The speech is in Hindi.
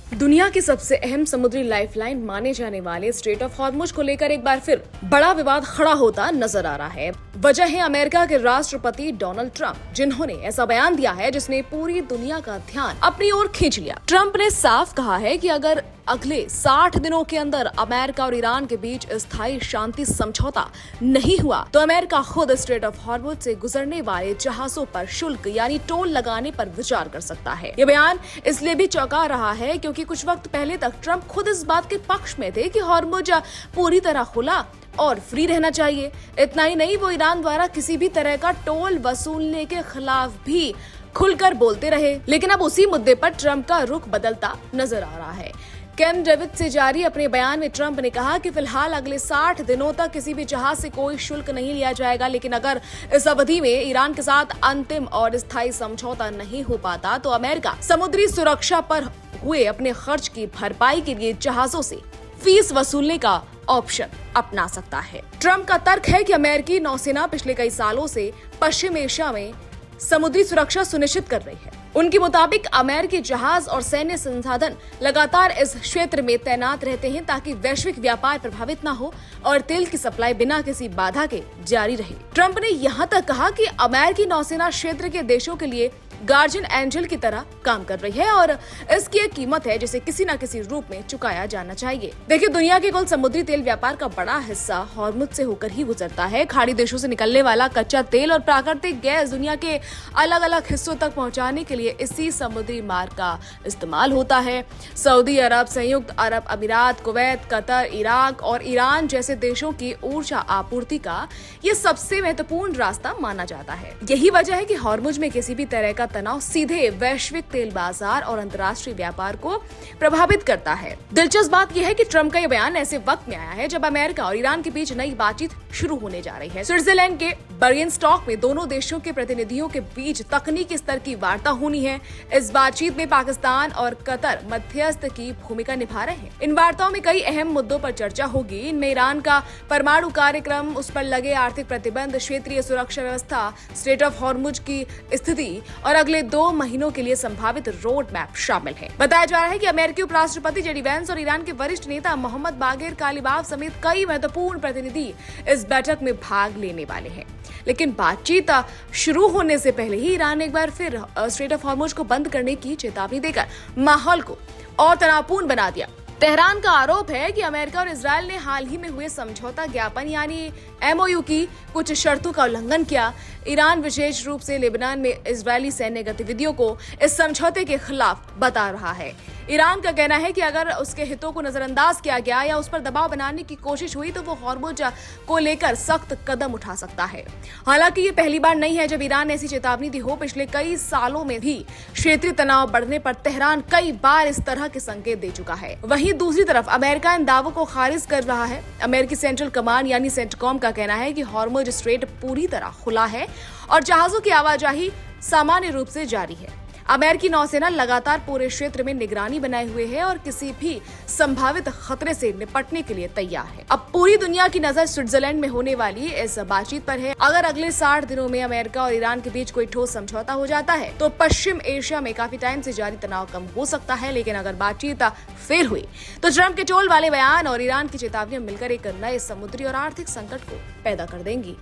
दुनिया की सबसे अहम समुद्री लाइफलाइन माने जाने वाले स्ट्रेट ऑफ हॉर्मुज को लेकर एक बार फिर बड़ा विवाद खड़ा होता नजर आ रहा है। वजह है अमेरिका के राष्ट्रपति डोनाल्ड ट्रंप, जिन्होंने ऐसा बयान दिया है जिसने पूरी दुनिया का ध्यान अपनी ओर खींच लिया। ट्रंप ने साफ कहा है कि अगर अगले 60 दिनों के अंदर अमेरिका और ईरान के बीच स्थायी शांति समझौता नहीं हुआ तो अमेरिका खुद स्ट्रेट ऑफ हॉर्मुज से गुजरने वाले जहाजों पर शुल्क यानी टोल लगाने पर विचार कर सकता है। ये बयान इसलिए भी चौंका रहा है क्योंकि कुछ वक्त पहले तक ट्रंप खुद इस बात के पक्ष में थे कि हॉर्मुज पूरी तरह खुला और फ्री रहना चाहिए। इतना ही नहीं, वो ईरान द्वारा किसी भी तरह का टोल वसूलने के खिलाफ भी खुलकर बोलते रहे। लेकिन अब उसी मुद्दे पर ट्रंप का रुख बदलता नजर आ रहा है। कैम्प डेविड से जारी अपने बयान में ट्रंप ने कहा कि फिलहाल अगले 60 दिनों तक किसी भी जहाज से कोई शुल्क नहीं लिया जाएगा, लेकिन अगर इस अवधि में ईरान के साथ अंतिम और स्थायी समझौता नहीं हो पाता तो अमेरिका समुद्री सुरक्षा पर हुए अपने खर्च की भरपाई के लिए जहाजों से फीस वसूलने का ऑप्शन अपना सकता है। ट्रंप का तर्क है कि अमेरिकी नौसेना पिछले कई सालों से पश्चिम एशिया में समुद्री सुरक्षा सुनिश्चित कर रही है। उनके मुताबिक अमेरिकी जहाज और सैन्य संसाधन लगातार इस क्षेत्र में तैनात रहते हैं ताकि वैश्विक व्यापार प्रभावित न हो और तेल की सप्लाई बिना किसी बाधा के जारी रहे। ट्रंप ने यहाँ तक कहा कि अमेरिकी नौसेना क्षेत्र के देशों के लिए गार्जियन एंजल की तरह काम कर रही है और इसकी एक कीमत है जिसे किसी न किसी रूप में चुकाया जाना चाहिए। देखिए, दुनिया के कुल समुद्री तेल व्यापार का बड़ा हिस्सा हॉर्मुज से होकर ही गुजरता है। खाड़ी देशों से निकलने वाला कच्चा तेल और प्राकृतिक गैस दुनिया के अलग अलग हिस्सों तक पहुंचाने के लिए इसी समुद्री मार्ग का इस्तेमाल होता है। सऊदी अरब, संयुक्त अरब अमीरात, कुवैत, कतर, इराक और ईरान जैसे देशों की ऊर्जा आपूर्ति का ये सबसे महत्वपूर्ण रास्ता माना जाता है। यही वजह है कि हॉर्मुज में किसी भी तरह का तनाव सीधे वैश्विक तेल बाजार और अंतर्राष्ट्रीय व्यापार को प्रभावित करता है। दिलचस्प बात यह है कि ट्रंप का यह बयान ऐसे वक्त में आया है जब अमेरिका और ईरान के बीच नई बातचीत शुरू होने जा रही है। स्विट्जरलैंड के बर्गेनस्टॉक में दोनों देशों के प्रतिनिधियों के बीच तकनीकी स्तर की वार्ता होनी है। इस बातचीत में पाकिस्तान और कतर मध्यस्थ की भूमिका निभा रहे हैं। इन वार्ताओं में कई अहम मुद्दों पर चर्चा होगी। इनमें ईरान का परमाणु कार्यक्रम, उस पर लगे आर्थिक प्रतिबंध, क्षेत्रीय सुरक्षा व्यवस्था, स्ट्रेट ऑफ हॉर्मुज की स्थिति और अगले 2 महीनों के लिए संभावित रोड मैप शामिल है। बताया जा रहा है कि अमेरिकी उपराष्ट्रपति जेडी वेंस और ईरान के वरिष्ठ नेता मोहम्मद बागेर कालिबाफ समेत कई महत्वपूर्ण प्रतिनिधि इस बैठक में भाग लेने वाले हैं। लेकिन बातचीत शुरू होने से पहले ही ईरान ने एक बार फिर स्ट्रेट ऑफ हॉर्मुज को बंद करने की चेतावनी देकर माहौल को और तनावपूर्ण बना दिया। तेहरान का आरोप है कि अमेरिका और इजरायल ने हाल ही में हुए समझौता ज्ञापन यानी MOU की कुछ शर्तों का उल्लंघन किया। ईरान विशेष रूप से लेबनान में इजरायली सैन्य गतिविधियों को इस समझौते के खिलाफ बता रहा है। ईरान का कहना है कि अगर उसके हितों को नजरअंदाज किया गया या उस पर दबाव बनाने की कोशिश हुई तो वो हॉर्मुज को लेकर सख्त कदम उठा सकता है। हालांकि ये पहली बार नहीं है जब ईरान ने ऐसी चेतावनी दी हो। पिछले कई सालों में भी क्षेत्रीय तनाव बढ़ने पर तेहरान कई बार इस तरह के संकेत दे चुका है। वहीं दूसरी तरफ अमेरिका इन दावों को खारिज कर रहा है। अमेरिकी सेंट्रल कमांड यानी सेंटकॉम का कहना है कि हॉर्मुज स्ट्रेट पूरी तरह खुला है और जहाजों की आवाजाही सामान्य रूप से जारी है। अमेरिकी नौसेना लगातार पूरे क्षेत्र में निगरानी बनाए हुए है और किसी भी संभावित खतरे से निपटने के लिए तैयार है। अब पूरी दुनिया की नजर स्विट्जरलैंड में होने वाली इस बातचीत पर है। अगर अगले 60 दिनों में अमेरिका और ईरान के बीच कोई ठोस समझौता हो जाता है तो पश्चिम एशिया में काफी टाइम से जारी तनाव कम हो सकता है। लेकिन अगर बातचीत फेल हुई तो ट्रंप के टोल वाले बयान और ईरान की चेतावनियां मिलकर एक नए समुद्री और आर्थिक संकट को पैदा कर देंगी।